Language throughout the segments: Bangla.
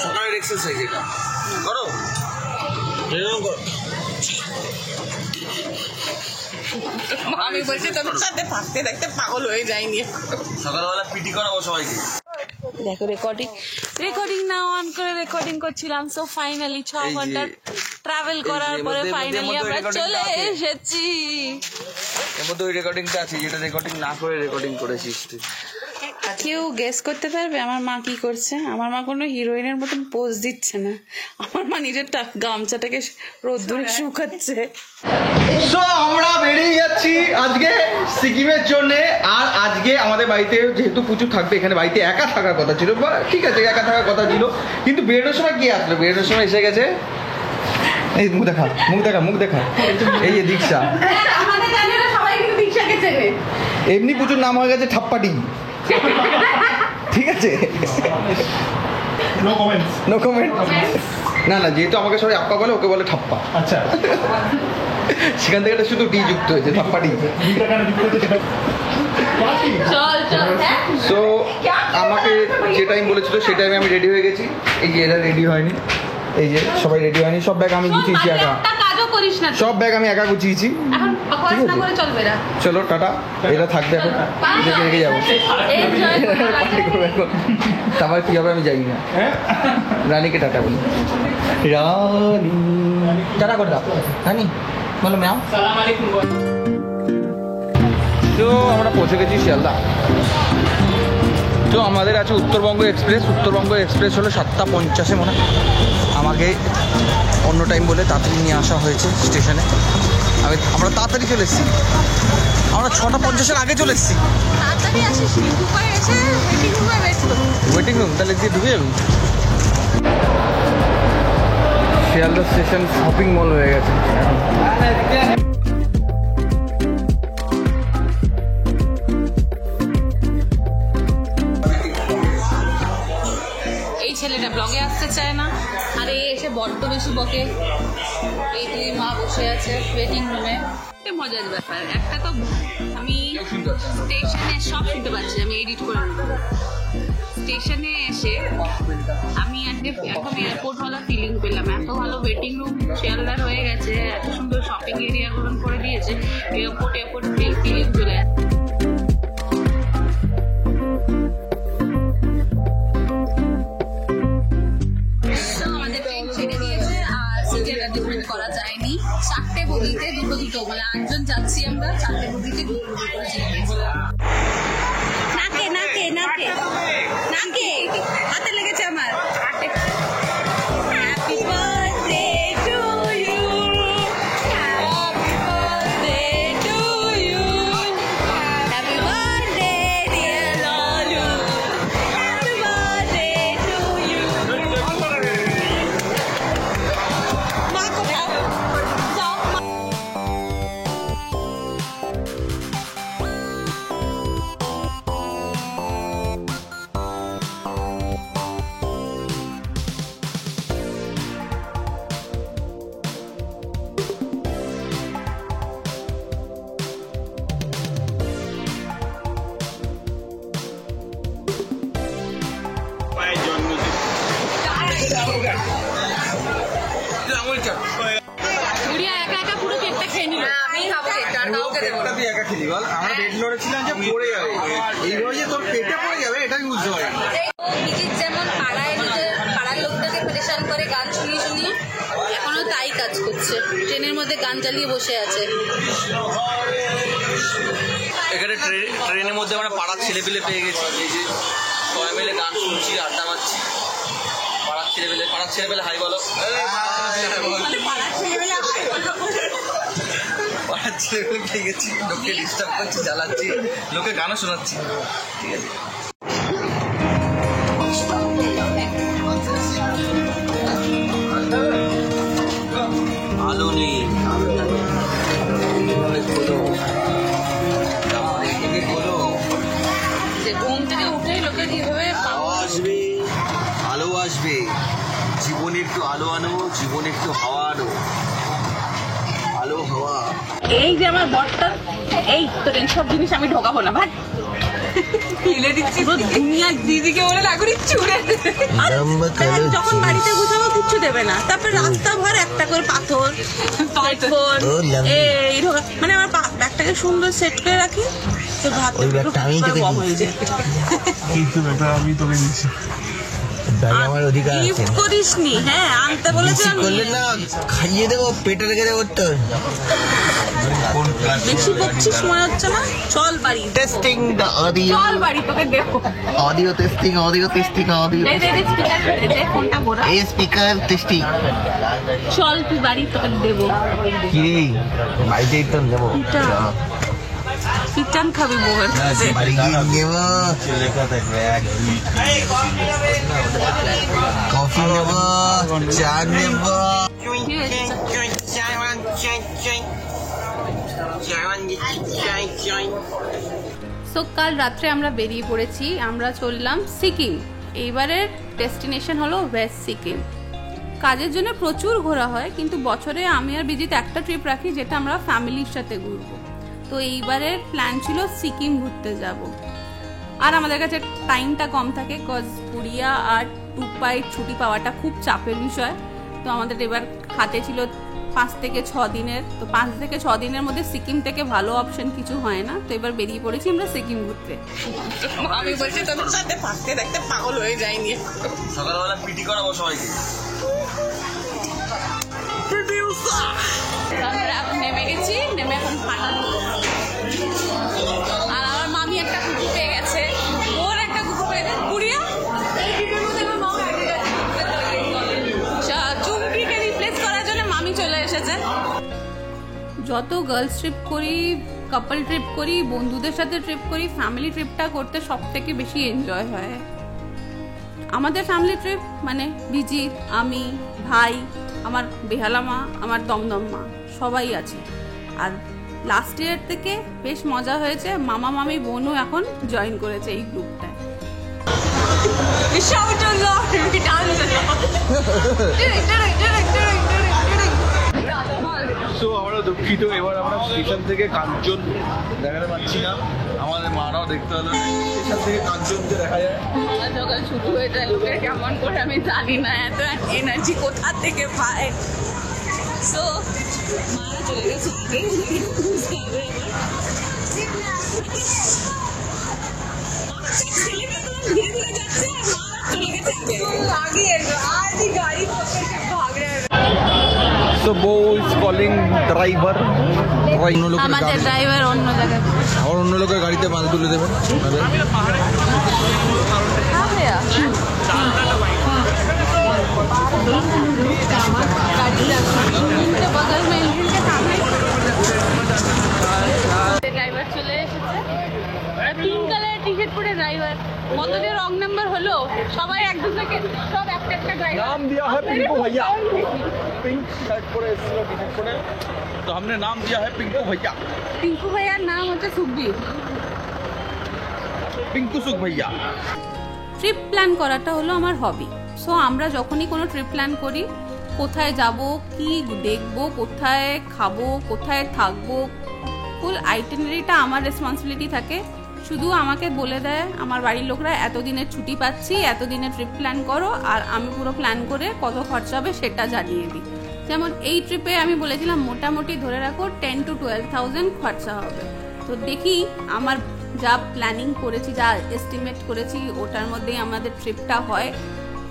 সকালের এক্সারসাইজ এটা করো, আমি বলছি তোর সাথে থাকতে থাকতে পাগল হয়ে যায়নি। সকালবেলা পিটি করাবো সবাইকে। দেখো রেকর্ডিং না অন করে রেকর্ডিং করছিলাম। সো ফাইনালি 6 ঘন্টা ট্রাভেল করার পরে ফাইনালি আমরা চলে এসেছি। এর মধ্যে ওই রেকর্ডিংটা আছে যেটা রেকর্ডিং না করে রেকর্ডিং করেছিস তুই। কেউ গেস করতে পারবে আমার মা কি করছে? আমার মা কোনো হিরোইনের মতন পোজ দিচ্ছে না, আমার মা নিজের গামছাটাকে রোদ্দুরে শুকাচ্ছে। সো আমরা বেরিয়ে যাচ্ছি আজকে সিকিমের জন্য। আর আজকে আমাদের বাড়িতে যেহেতু প্রচুর থাকবে, এখানে বাড়িতে একা থাকার কথা ছিল, বা ঠিক আছে একা থাকার কথা ছিল, কিন্তু বেরোনোর সময় কি আসলো? বেরোনোর সময় এসে গেছে এই মুখ দেখা এই যে দীক্ষা। এমনি প্রচুর নাম হয়ে গেছে ঠাপ্পাটি, ঠিক আছে? No comment. না যেহেতু আমাকে সবাই আপ্পা বলে, ওকে বলে ঠাপ্পা। আচ্ছা, সেখান থেকে এটা শুধু ডি যুক্ত হয়েছে, ঠাপ্পাটি। সো আমাকে যে টাইম বলেছিল সেই টাইমে আমি রেডি হয়ে গেছি। এই যে এরা রেডি হয়নি, এই যে সবাই রেডি হয়নি, সব ব্যাগ আমি গুছিয়েছি একা, সব ব্যাগ আমি একা গুছিয়েছি। চলো টাটা, এরা থাকবে এখন, রেখে যাবো। তারপর কি হবে আমি জানি না। রানীকে টাটা বলি, রানী টাটা করে দাও। রানী বলো ম্যাম। তো আমরা পৌঁছে গেছি শিয়ালদা। তো আমাদের আছে উত্তরবঙ্গ এক্সপ্রেস হলো 7:50 মনে হয়। আমাকে অন্য টাইম বলে তাড়াতাড়ি নিয়ে আসা হয়েছে স্টেশনে। আমরা তাড়াতাড়ি চলে এসেছি, আমরা 6:50 আগে চলে এসেছি। ওয়েটিং রুম তাহলে দিয়ে ঢুকে যাবি। শিয়ালদা স্টেশন শপিং মল হয়ে গেছে এখন। ছেলেটা ব্লগে আসতে চায় না, আর এই এসে বড্ড বেশি বকে। এই দুই মা বসে আছে ওয়েটিং রুমে। মজার ব্যাপার একটা, তো আমি স্টেশনে সব শুনতে পাচ্ছি, আমি এডিট করে নেব। স্টেশনে এসে আমি একদম এয়ারপোর্টওয়ালা ফিলিং পেলাম। এত ভালো ওয়েটিং রুম শিয়ালদার হয়ে গেছে, এত সুন্দর শপিং এরিয়া গ্রহণ করে দিয়েছে, এয়ারপোর্ট ফিলিং চলে আসছে। করা যায়নি, 4টে বগিতে দুটো মানে 8জন যাচ্ছি আমরা, 4টে বগিতে দুটো করে শিখেছি। নাকে হাতে লেগেছে আমার। Happy birthday to you, happy birthday to you, happy birthday dear Lalu, happy birthday to you. গুড়িয়া একা একা পুরো কেকটা খেয়ে নিল। আমি খাবো কেকটা, আর কাউকে দেবো না। তুই একা খেলি বল? আমরা রেড লড়েছিলাম যে পড়ে যাবে, এইভাবে যে তোর পেটে পড়ে যাবে এটা আমি বুঝতে পারি। নিজের যেমন পাড়ার লোকটাকে প্রেশান করে গান শুনিয়ে এখনো তাই কাজ করছে, ট্রেনের মধ্যে গান চালিয়ে বসে আছে। এখানে ট্রেনের মধ্যে আমরা পাড়ার ছেলেপেলে পেয়ে গেছি, এই যে সবাই মিলে গান শুনছি, আড্ডা মারছি। পাড়ার ছেলেপেলে হাই বলো। পাড়ার ছেলেপেলে পেয়ে গেছি, লোককে ডিস্টার্ব করছি, জ্বালাচ্ছি, লোকে গানও শোনাচ্ছি, ঠিক আছে। আলো নেই, ঘুম থেকে উঠে লোকে কিভাবে আলো আসবে, জীবনে একটু আলো আনো, জীবনে একটু হাওয়া আনো, আলো হাওয়া। এই যে আমার বরটা, এই তোর এইসব জিনিস আমি ঢোকাবো না ভাই। ফেলে দিচ্ছি দুনিয়া দিদিকে বলে লাগুরি চুড়ে যখন বাড়িতে গুছাবো কিচ্ছু দেবে না, তারপর রাস্তা ভর একটা করে পাথর ফোন এইরকম, মানে আমার ব্যাগটাকে সুন্দর সেট করে রাখি। তো ভাত আমি তোকে দিচ্ছি, আমার অধিকার আছে, করিসনি। হ্যাঁ আনতে বলেছি, করলে না খাইয়ে দেবো, পেটে রেখে দেবো। তো বেশি বকছিস মনে হচ্ছে না, চল বাড়ি। টেস্টিং দ্য অডিও, চল বাড়ি তোকে দেবো। Audio testing, audio testing, audio এই স্পিকার টেস্টিং। চল তুই বাড়ি তোকে দেবো। কি রে বাড়িতেই তো নেবো, পিটান খাবি বউয়ের কাছে। বাড়ি গিয়ে নেবো, কফি নেবো, চা নেবো। সো কাল রাত্রে আমরা বেরিয়ে পড়েছি, আমরা চললাম সিকিম। এইবারের ডেস্টিনেশন হলো ওয়েস্ট সিকিম। কাজের জন্য প্রচুর ঘোরা হয়, কিন্তু বছরে আমি আর বিজিত একটা ট্রিপ রাখি যেটা আমরা ফ্যামিলির সাথে ঘুরবো। তো এইবারের প্ল্যান ছিল সিকিম ঘুরতে যাব। আর আমাদের কাছে টাইমটা কম থাকে, কজ পুরিয়া আর 2 পাইট ছুটি পাওয়াটা খুব চাপের বিষয়। তো আমাদের এবার হাতে ছিল 5 থেকে 6 দিনের। তো 5 থেকে 6 দিনের মধ্যে সিকিম থেকে ভালো অপশন কিছু হয় না। তো এবার বেরিয়ে পড়েছি আমরা সিকিম ঘুরতে। আমি বলছি তোদের সাথে থাকতে থাকতে পাগল হয়ে যায়নি। সকালবেলা পিটি করাবো সবাইকে। আমরা এখন নেমে গেছি, নেমে এখন ফাটাবো। আর আমার মামি একটা কুকুর পেয়ে গেছে, ওর একটা কুকুর পেয়ে গেছে পুরিয়া। চুমকিকে রিপ্লেস করার জন্য মামি চলে এসেছে। যত গার্লস ট্রিপ করি, কাপল ট্রিপ করি, বন্ধুদের সাথে ট্রিপ করি, ফ্যামিলি ট্রিপটা করতে সব থেকে বেশি এনজয় হয়। আমাদের ফ্যামিলি ট্রিপ মানে বিজিত, আমি, ভাই, আমার বেহালা মা, আমার দমদম মা, সবাই আছে। আর লাস্ট ইয়ার থেকে বেশ মজা হয়েছে, মামা মামি বোনও এখন জয়েন করেছে এই গ্রুপটায়। সো আমরা দুঃখিত, এবার আমরা স্টেশন থেকে কাঞ্চন দেখাতে পাচ্ছি না। আমাদের মারাও দেখতে হলো স্টেশন থেকে কাঞ্চনকে দেখা যায়। সকাল সকাল শুরু হয়ে যায় লোকের কেমন করে আমি জানি না, এত এনার্জি কোথা থেকে পায়। সো মারা চলে গেছে আগে, বুঝতে হবে এবার। ধীরে ধীরে যাচ্ছে আর মারা চলে গেছে আগে আগে গাড়ি পকড়কে ভাগ रहा है। So Bo is calling driver. আমাদের ড্রাইভার অন্য জায়গায়, আর অন্য লোকের গাড়িতে মাল তুলে দেবেন। ড্রাইভার চলে এসেছে, পিঙ্ক কালার টি শার্ট পরে ড্রাইভার। কতটা রং নাম্বার হলো, সবাই এক দুজনকে সব একটা একটা ড্রাইভার। नाम दिया है पिंकू भैया, पिंक शर्ट পরে এসেছিল, টি শার্ট পরে। তো हमने नाम दिया है पिंकू भैया। পিঙ্কু ভাইয়ার নাম হচ্ছে সুখবীর। পিঙ্কু সুখ ভাইয়া। ট্রিপ প্ল্যান করাটা হলো আমার হবি। সো আমরা যখনই কোনো ট্রিপ প্ল্যান করি, কোথায় যাব, কি দেখব, কোথায় খাবো, কোথায় থাকবো, ফুল আইটিনারিটা আমার রেসপন্সিবিলিটি থাকে। শুধু আমাকে বলে দেয় আমার বাড়ির লোকরা এতদিনের ছুটি পাচ্ছি, এতদিনের ট্রিপ প্ল্যান করো, আর আমি পুরো প্ল্যান করে কত খরচা হবে সেটা জানিয়ে দিই। যেমন এই ট্রিপে আমি বলেছিলাম মোটামুটি ধরে রাখো 10 to 12,000 খরচা হবে। তো দেখি আমার যা প্ল্যানিং করেছি, যা এস্টিমেট করেছি, ওটার মধ্যেই আমাদের ট্রিপটা হয়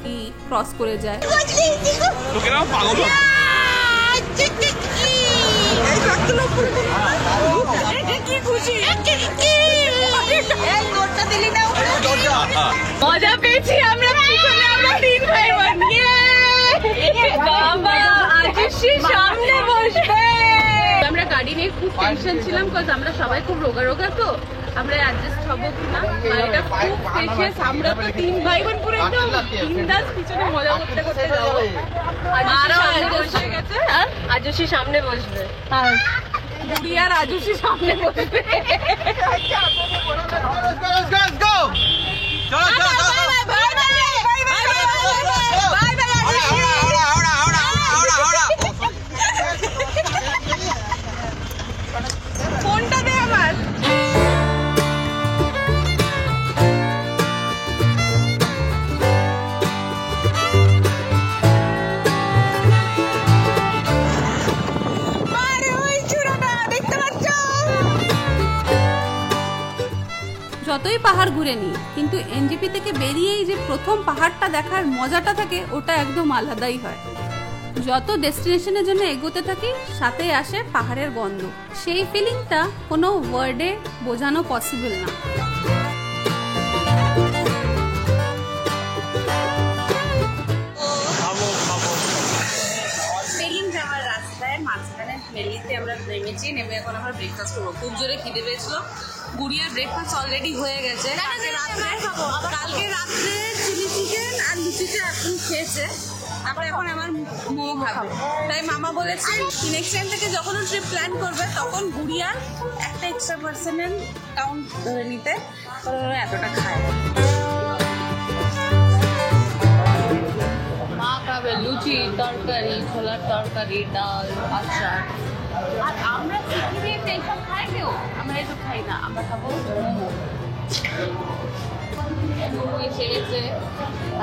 কি ক্রস করে যায়। লোকেরা পাগল হবে। মজা পেয়েছি আমরা, পিছনে আমরা 3 ভাই বোন। বাবা আজুষি সামনে বসবে। আমরা গাড়ি নিয়ে খুব টেনশন ছিলাম, কজ আমরা সবাই খুব রোগা রোগা, তো আমরা অ্যাডজাস্ট হবো কিনা। এটা খুব স্পেশিয়াস, আমরা তো 3 ভাই বোন পুরো একদম বিন্দাস পিছনে মজা করতে করতে যাবো। মারাও অ্যাডজাস্ট হয়ে গেছে, আর আজুষি সামনে বসবে, আর বুড়ি আর আজুষি সামনে বসবে। ফোনটা দে আমার। যতই পাহাড় ঘুরে নিই, কিন্তু এনজেপি থেকে বেরিয়েই যে প্রথম পাহাড়টা দেখার মজাটা থাকে ওটা একদম আলাদাই হয়। যত ডেস্টিনেশনের জন্য এগোতে থাকি সাথে আসে পাহাড়ের গন্ধ। সেই ফিলিংটা কোনো ওয়ার্ডে বোঝানো পসিবল না। পেলিং যাওয়ার রাস্তায় মাঝখানে ভ্যালিতে আমরা নেমেছি, নেমে এখন আমরা ব্রেকফাস্ট করবো। খুব জোরে খিদে পেয়েছিল। গুড়িয়ার ব্রেকফাস্ট অলরেডি হয়ে গেছে। কালকে রাত্রে চিলি চিকেন আর লুচিটা এখন খেয়েছে, তারপরে এখন আমার মোমো খাবে। তাই মামা বলেছে নেক্সট টাইম থেকে যখন ট্রিপ প্ল্যান করবে তখন গুড়িয়ার একটা এক্সট্রা পার্সেন্টের কাউন্ট ধরে নিতে, এতটা খায়। মা খাবে লুচি, তরকারি, ছোলার তরকারি, ডাল, আচার। আর আমরা সিকিমে এইসব খাই কেউ? আমরা এসব খাই না, আমরা খাবো মোমো। মোমো এসে গেছে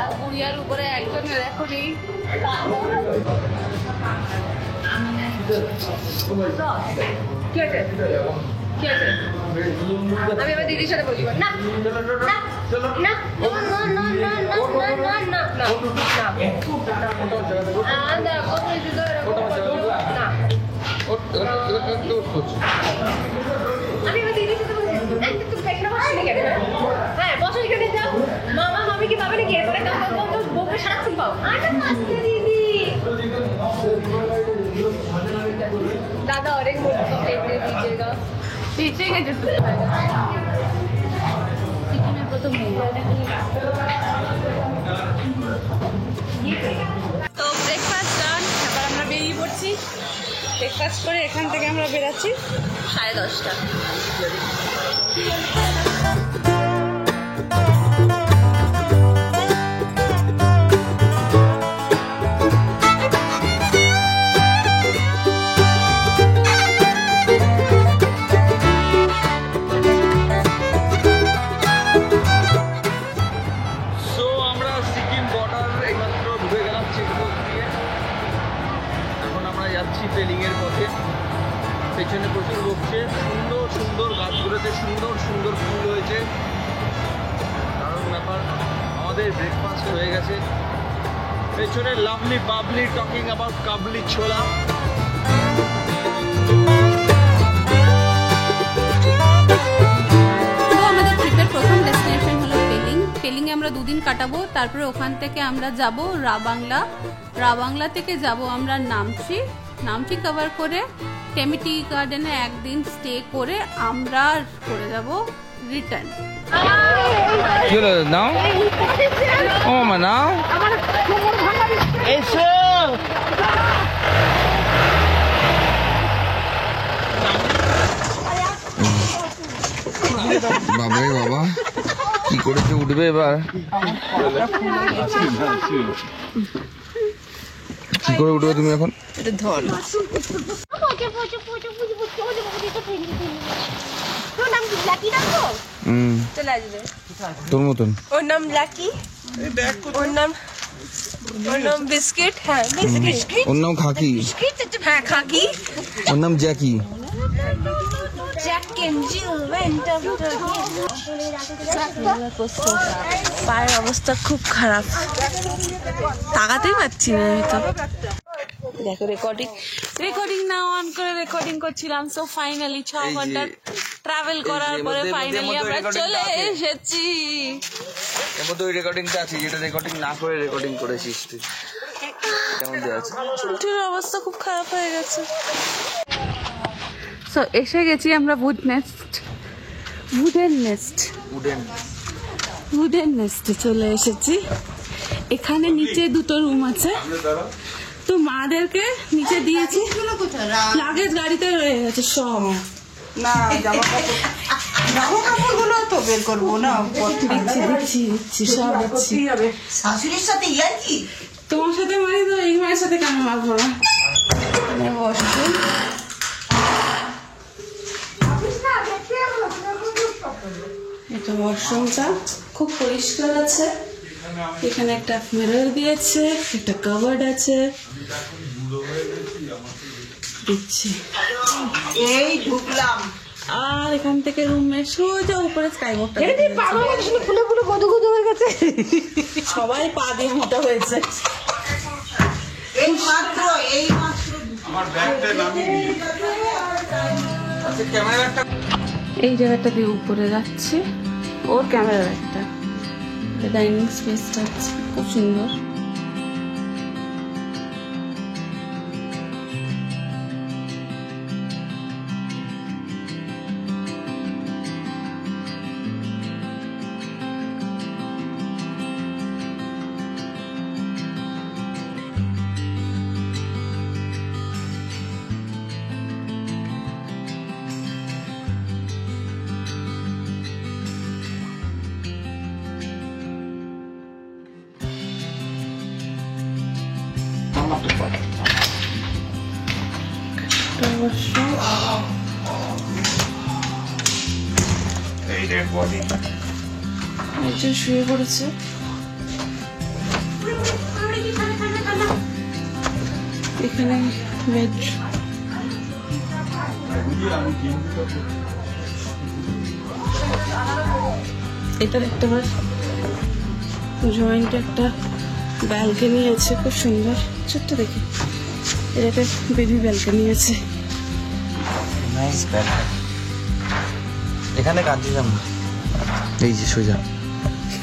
আর গুড়িয়ার উপরে একজনের এখনই কি আছে? কি আছে? আমি আমার দিদির সাথে বলছি না আমি এবার দিদির সাথে বলছি হ্যাঁ বছর এখানে যাও, মামা মামি কি পাবে নাকি? এরপরে বউকে সারাক্ষণ পাও। দিদি দাদা অনেক দিয়েছেগা সিকিমের প্রথম তো ব্রেকফাস্ট ডান, এবার আমরা বেরিয়ে পড়ছি। ব্রেকফাস্ট করে এখান থেকে আমরা বেরাচ্ছি 10:30। পেলিংয়ের পথে পেছনে প্রচুর বকছে। সুন্দর সুন্দর গাছগুলোতে সুন্দর সুন্দর ফুল হয়েছে, দারুণ ব্যাপার। আমাদের ব্রেকফাস্ট হয়ে গেছে। পেছনে লাভলি বাবলি টকিং অ্যাবাউট কাবলি ছোলা। আমাদের ট্রিপের প্রথম ডেস্টিনেশন হলো পেলিং। পেলিংয়ে আমরা 2 দিন কাটাবো। তারপরে ওখান থেকে আমরা যাব রাবাংলা। রাবাংলা থেকে যাব আমরা নামচি। নামচি কভার করে টেমিটি গার্ডেনে 1 দিন স্টে করে আমরা করে যাব রিটার্ন। কি হলো নাও? ও মা নাও এসো। বাবারে বাবা কি করেছে, উঠবে এবার? কি করে উঠবে তুমি এখন? ধর চলে আসবে তোর মতন। ওর নাম লাকি, ওর নাম বিস্কিট। হ্যাঁ বিস্কিট। ওর নাম খাকি। হ্যাঁ খাকি। ওর নাম জ্যাকি। পায়ের অবস্থা খুব খারাপ, তাকাতেই পারছি না আমি তো। দেখো রেকর্ডিং না অন করে রেকর্ডিং করছিলাম। সো ফাইনালি 6 ঘন্টা ট্রাভেল করার পরে ফাইনালি আমরা চলে এসেছি। এর মধ্যে ওই রেকর্ডিংটা আছে যেটা রেকর্ডিং না করে রেকর্ডিং করেছিস তুই। কেমন আছে? চুলটির অবস্থা খুব খারাপ হয়ে গেছে। সো এসে গেছি আমরা উডেন নেস্টে চলে এসেছি। এখানে নিচে 2টো রুম আছে, তো মাদেরকে নিচে দিয়েছি। লাগেজ গাড়িতে রয়ে গেছে সব। না জামা কাপড়গুলো তো বের করবো না, দিচ্ছি সব দিচ্ছি। শাশুড়ির সাথে ইয়ার কি? তোমার সাথে মারি তো এই মায়ের সাথে কেন মারবো না? এটা ওয়াশরুমটা খুব পরিষ্কার আছে। এখানে একটা মিরর দিয়েছে, একটা কাভার্ড আছে। দিচ্ছি এই ঢুকলাম, আর এখান থেকে রুমে সোজা উপরে স্কাই ওয়াকটা ফুলে ফুলে গদু গদু হয়ে গেছে। সবাই পা দিয়ে মোটা হয়েছে। এই মাত্র এই জায়গাটা দিয়ে উপরে যাচ্ছে ওর ক্যামেরা একটা ডাইনিং স্পেসটা আছে খুব সুন্দর। একজন শুয়ে পড়েছে। এখানে বেডরুম। এটা দেখতে পাস জয়েন্ট একটা ব্যালকনি আছে খুব সুন্দর ছোট্ট দেখে। এটাতে বেবি ব্যালকনি আছে। Nice balcony. এখানে কাঞ্চনজঙ্ঘা এই যে সোজা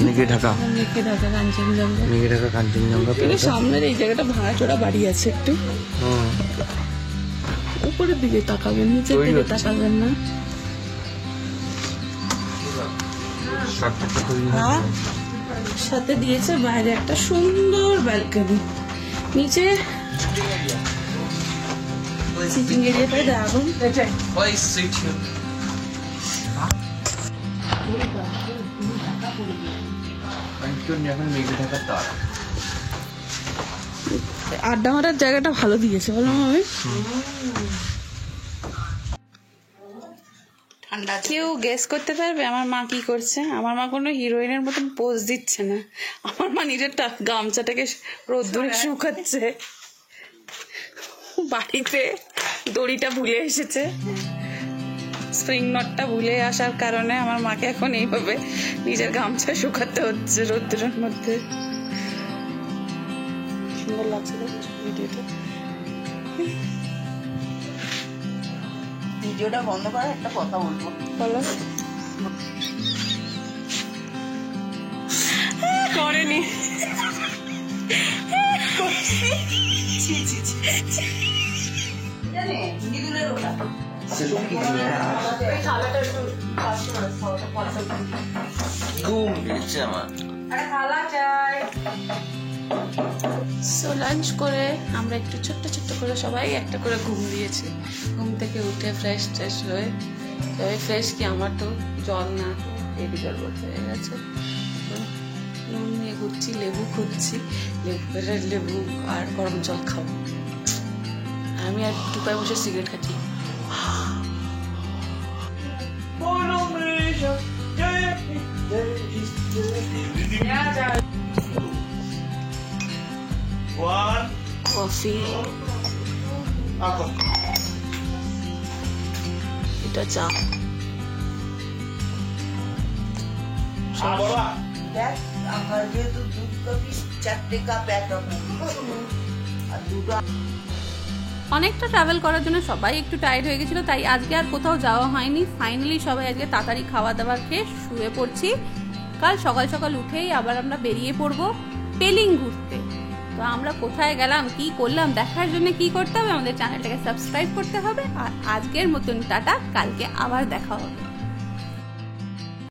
মেঘে ঢাকা মেঘে ঢাকা কাঞ্চনজঙ্ঘা। মেঘে ঢাকা কাঞ্চনজঙ্ঘা কিন্তু সামনের এই জায়গাটা ভাঙাচোরা বাড়ি আছে একটু। উপরের দিকে তাকাবেন নিচের তৈরি দিকে হচ্ছে। তাকাবেন না। হ্যাঁ সাথে দিয়েছে বাইরে একটা সুন্দর ব্যালকনি। নিচে সিটিং এরিয়াটা দারুন। এখন মেঘে ঢাকার তার আড্ডা মারার জায়গাটা ভালো দিয়েছে বলো আমি। ঠান্ডা কেউ গেস করতে পারবে আমার মা কি করছে? আমার মা কোনো হিরোইনের মতন পোজ দিচ্ছে না। আমার মা নিজের গামছাটাকে রোদ্দুরে শুকাচ্ছে। বাড়িতে দড়িটা ভুলে এসেছে, স্প্রিং নটটা ভুলে আসার কারণে আমার মাকে এখন এইভাবে নিজের গামছা শুকাতে হচ্ছে রোদ্দুরের মধ্যে। সুন্দর লাগছে ভিডিওটা। ভিডিওটা বন্ধ করে একটা কথা বলবো। বলো। করেনি। ঘুম পেয়েছে আমার। সো লাঞ্চ করে আমরা একটু ছোট্ট ছোট্ট করে সবাই একটা করে ঘুম দিয়েছি। ঘুম থেকে উঠে ফ্রেশ ট্রেশ হয়ে সবাই ফ্রেশ কি আমার তো জল না রেডি জল বলতে হয়ে গেছে। তো নুন নিয়ে ঘুরছি, লেবু খুঁজছি, লেবু আর গরম জল খাবো। আমি আর টুকায় বসে সিগারেট খাচ্ছি। কফি, এটা চা। দেখ আমার যেহেতু দুধ কফি 4 কাপ একরকম আর দুটো। অনেকটা ট্রাভেল করার জন্য সবাই একটু টায়ার্ড হয়ে গেছিলো, তাই আজকে আর কোথাও যাওয়া হয়নি। ফাইনালি সবাই আজকে তাড়াতাড়ি খাওয়া দাওয়া খেয়ে শুয়ে পড়ছি। কাল সকাল সকাল উঠেই আবার আমরা বেরিয়ে পড়বো পেলিং ঘুরতে। তো আমরা কোথায় গেলাম, কি করলাম দেখার জন্য কি করতে হবে, আমাদের চ্যানেলটাকে সাবস্ক্রাইব করতে হবে। আর আজকের মতন টাটা, কালকে আবার দেখা হবে।